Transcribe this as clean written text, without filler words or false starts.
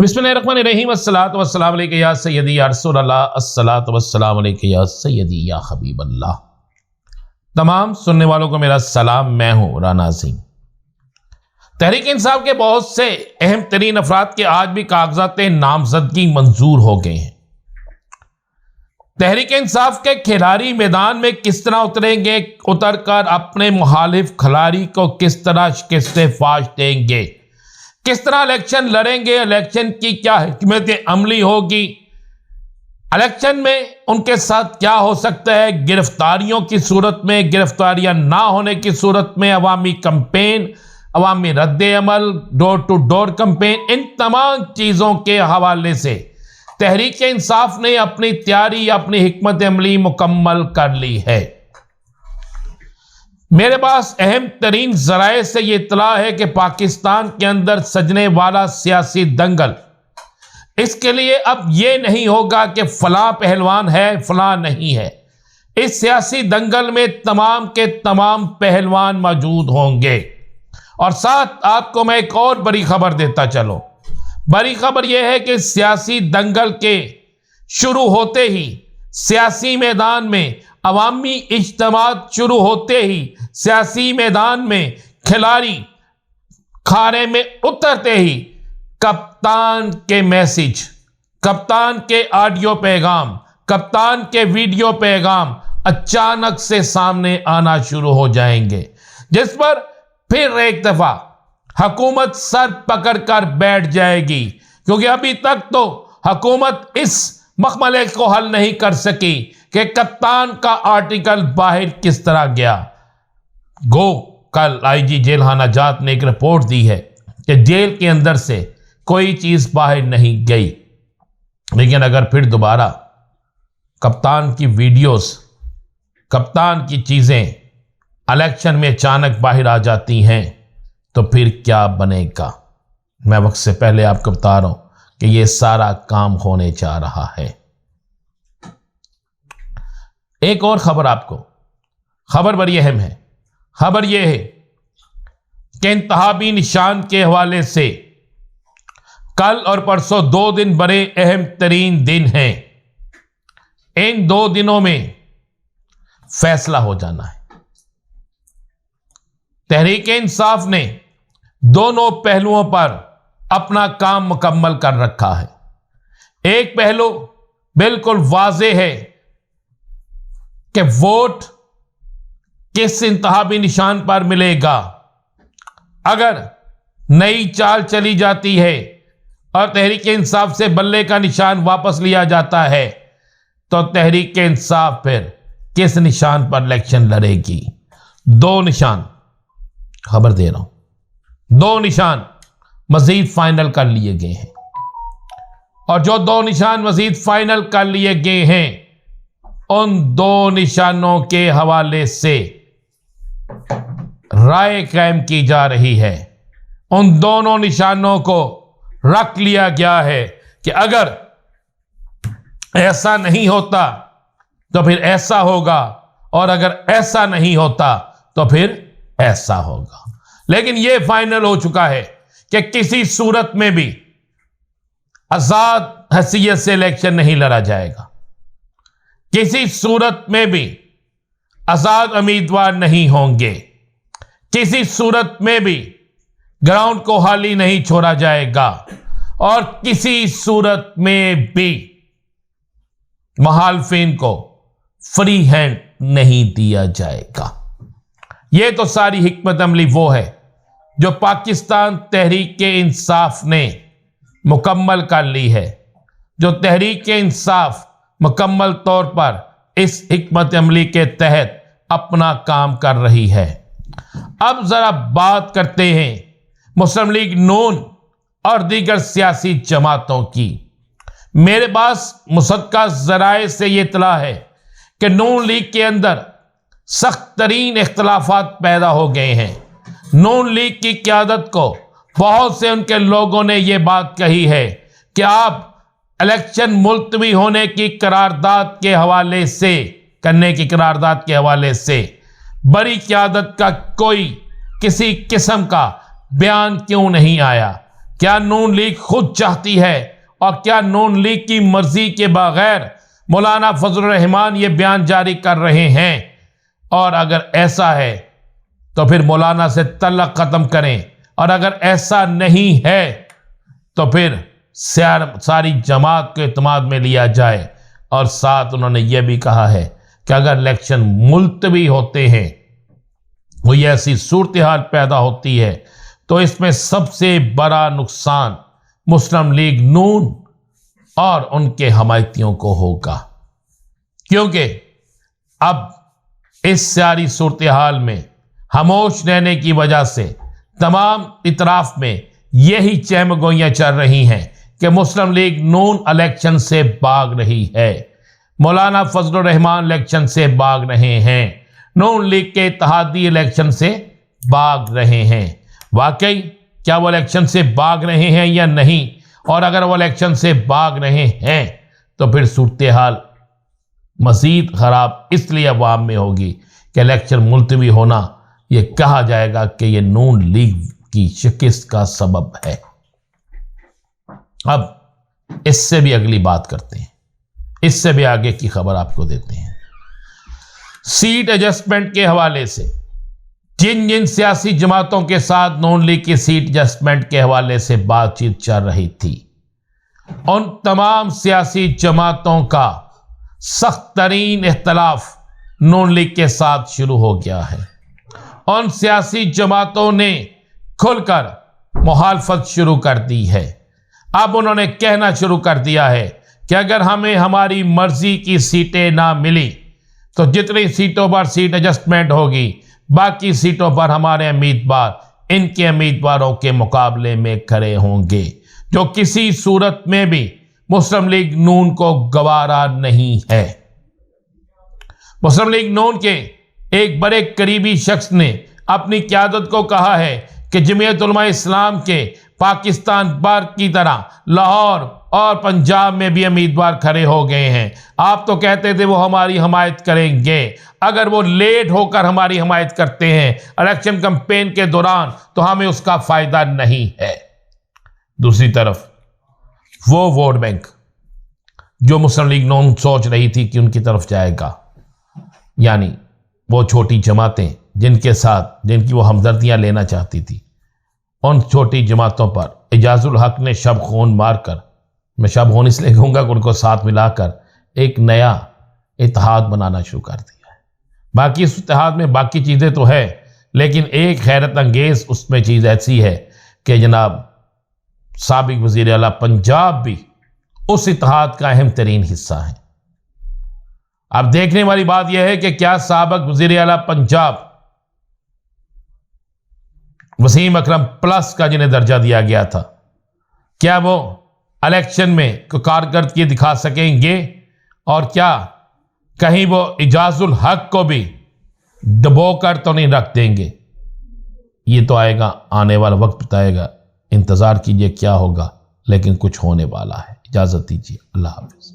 बिस्मिल्लाहिर्रहमानिर्रहीम अस्सलातु वस्सलामु अलैका या सय्यदी या रसूलल्लाह अस्सलातु वस्सलामु अलैका या सय्यदी या हबीबल्लाह। तमाम सुनने वालों को मेरा सलाम। मैं हूं राना सिंह। तहरीक इंसाफ के बहुत से अहम तरीन अफराद के आज भी कागजात नामजदगी मंजूर हो गए हैं। तहरीक इंसाफ के खिलाड़ी मैदान में किस तरह उतरेंगे, उतरकर अपने मुखालिफ खिलाड़ी को किस तरह शिकस्त फाश देंगे, किस तरह इलेक्शन लड़ेंगे, इलेक्शन की क्या हिकमत अमली होगी, इलेक्शन में उनके साथ क्या हो सकता है, गिरफ्तारियों की सूरत में, गिरफ्तारियां ना होने की सूरत में, अवामी कैंपेन, अवामी रद्द अमल, डोर टू डोर कैंपेन, इन तमाम चीज़ों के हवाले से तहरीक इंसाफ ने अपनी तैयारी, अपनी हिकमत अमली मुकम्मल कर ली है। मेरे पास अहम तरीन जराए से यह इत्तला है कि पाकिस्तान के अंदर सजने वाला सियासी दंगल, इसके लिए अब यह नहीं होगा कि फलां पहलवान है फलां नहीं है। इस सियासी दंगल में तमाम के तमाम पहलवान मौजूद होंगे। और साथ आपको मैं एक और बड़ी खबर देता चलो। बड़ी खबर यह है कि सियासी दंगल के शुरू होते ही, सियासी मैदान में अवामी इज्तिमात शुरू होते ही, सियासी मैदान में खिलाड़ी खाने में उतरते ही कप्तान के मैसेज, कप्तान के ऑडियो पैगाम, कप्तान के वीडियो पैगाम अचानक से सामने आना शुरू हो जाएंगे, जिस पर फिर एक दफा हुकूमत सर पकड़कर बैठ जाएगी। क्योंकि अभी तक तो हुकूमत इस मखमले को हल नहीं कर सकी कि कप्तान का आर्टिकल बाहर किस तरह गया। कल आईजी जेल हानाजात ने एक रिपोर्ट दी है कि जेल के अंदर से कोई चीज बाहर नहीं गई। लेकिन अगर फिर दोबारा कप्तान की वीडियोस, कप्तान की चीजें इलेक्शन में अचानक बाहर आ जाती हैं तो फिर क्या बनेगा। मैं वक्त से पहले आपको बता रहा हूं कि यह सारा काम होने जा रहा है। एक और खबर आपको, खबर बड़ी अहम है। खबर यह है कि इंतखाबी निशान के हवाले से कल और परसों 2 दिन बड़े अहम तरीन दिन हैं। इन 2 दिनों में फैसला हो जाना है। तहरीक इंसाफ ने दोनों पहलुओं पर अपना काम मुकम्मल कर रखा है। एक पहलू बिल्कुल वाज़ेह है कि वोट किस इंतखाबी निशान पर मिलेगा। अगर नई चाल चली जाती है और तहरीक इंसाफ से बल्ले का निशान वापस लिया जाता है तो तहरीक इंसाफ फिर किस निशान पर इलेक्शन लड़ेगी। 2 निशान, खबर दे रहा हूं, 2 निशान मजीद फाइनल कर लिए गए हैं। और जो 2 निशान मजीद फाइनल कर लिए गए हैं, उन 2 निशानों के हवाले से राय कायम की जा रही है। उन दोनों निशानों को रख लिया गया है कि अगर ऐसा नहीं होता तो फिर ऐसा होगा, और अगर ऐसा नहीं होता तो फिर ऐसा होगा। लेकिन यह फाइनल हो चुका है कि किसी सूरत में भी आजाद हैसियत से इलेक्शन नहीं लड़ा जाएगा। किसी सूरत में भी आजाद उम्मीदवार नहीं होंगे। किसी सूरत में भी ग्राउंड को खाली नहीं छोड़ा जाएगा। और किसी सूरत में भी मुखालिफिन को फ्री हैंड नहीं दिया जाएगा। यह तो सारी हिकमत अमली वो है जो पाकिस्तान तहरीक इंसाफ ने मुकम्मल कर ली है, जो तहरीक इंसाफ मुकम्मल तौर पर इस हिकमत अमली के तहत अपना काम कर रही है। अब जरा बात करते हैं मुस्लिम लीग नून और दीगर सियासी जमातों की। मेरे पास मुसद्दका जराए से यह इत्तला है कि नून लीग के अंदर सख्त तरीन इख्तलाफात पैदा हो गए हैं। नून लीग की क़यादत को बहुत से उनके लोगों ने यह बात कही है कि आप इलेक्शन मुलतवी होने की करारदाद के हवाले से, करने की करारदाद के हवाले से बड़ी क़यादत का कोई किसी किस्म का बयान क्यों नहीं आया। क्या नून लीग खुद चाहती है और क्या नून लीग की मर्जी के बगैर मौलाना फजलुर रहमान ये बयान जारी कर रहे हैं? और अगर ऐसा है तो फिर मौलाना से तल्लक खत्म करें, और अगर ऐसा नहीं है तो फिर सारी जमात को इत्मीनान में लिया जाए। और साथ उन्होंने यह भी कहा है कि अगर इलेक्शन मुलतवी होते हैं, कोई ऐसी सूरत हाल पैदा होती है, तो इसमें सबसे बड़ा नुकसान मुस्लिम लीग नून और उनके हमायतियों को होगा, क्योंकि अब इस सारी सूरत हाल में खामोश रहने की वजह से तमाम इतराफ में यही चहमगोइयां चल रही हैं कि मुस्लिम लीग नून इलेक्शन से भाग रही है, मौलाना फजलुर रहमान इलेक्शन से भाग रहे हैं, नून लीग के इत्तेहादी इलेक्शन से भाग रहे हैं। वाकई क्या वो इलेक्शन से भाग रहे हैं या नहीं? और अगर वो इलेक्शन से भाग रहे हैं तो फिर सूरत हाल मजीद खराब इसलिए अवाम में होगी कि इलेक्शन मुलतवी होना ये कहा जाएगा कि ये नून लीग की शिकस्त का सबब है। अब इससे भी अगली बात करते हैं, इससे भी आगे की खबर आपको देते हैं। सीट एडजस्टमेंट के हवाले से जिन जिन सियासी जमातों के साथ नून लीग की सीट एडजस्टमेंट के हवाले से बातचीत चल रही थी, उन तमाम सियासी जमातों का सख्त तरीन इख्तलाफ नून लीग के साथ शुरू हो गया है। उन सियासी जमातों ने खुलकर मुखालफत शुरू कर दी है। अब उन्होंने कहना शुरू कर दिया है कि अगर हमें हमारी मर्जी की सीटें ना मिली तो जितनी सीटों पर सीट एडजस्टमेंट होगी, बाकी सीटों पर हमारे उम्मीदवार इनके उम्मीदवारों के मुकाबले में खड़े होंगे, जो किसी सूरत में भी मुस्लिम लीग नून को गवारा नहीं है। मुस्लिम लीग नून के एक बड़े करीबी शख्स ने अपनी क़यादत को कहा है कि जमीयत उलमा इस्लाम के पाकिस्तान भर की तरह लाहौर और पंजाब में भी उम्मीदवार खड़े हो गए हैं। आप तो कहते थे वो हमारी हमायत करेंगे, अगर वो लेट होकर हमारी हमायत करते हैं इलेक्शन कैंपेन के दौरान तो हमें उसका फायदा नहीं है। दूसरी तरफ वो वोट बैंक जो मुस्लिम लीग नून सोच रही थी कि उनकी तरफ जाएगा, यानी वो छोटी जमातें जिनकी वो हमदर्दियां लेना चाहती थी, उन छोटी जमातों पर एजाजुल हक ने शब खून मारकर, मैं शब खून इसलिए कहूँगा कि उनको साथ मिलाकर एक नया इत्तेहाद बनाना शुरू कर दिया है। बाकी इस इत्तेहाद में बाकी चीज़ें तो है, लेकिन एक हैरत अंगेज उसमें चीज़ ऐसी है कि जनाब साबिक वज़ीर आला पंजाब भी उस इत्तेहाद का अहम तरीन हिस्सा है। अब देखने वाली बात यह है कि क्या साबिक वज़ीर आला पंजाब वसीम अकरम प्लस का जिन्हें दर्जा दिया गया था, क्या वो इलेक्शन में कोई कारकर्दगी दिखा सकेंगे? और क्या कहीं वो इजाजुल हक को भी दबोकर तो नहीं रख देंगे? ये तो आएगा, आने वाला वक्त बताएगा। इंतजार कीजिए क्या होगा, लेकिन कुछ होने वाला है। इजाजत दीजिए, अल्लाह हाफिज।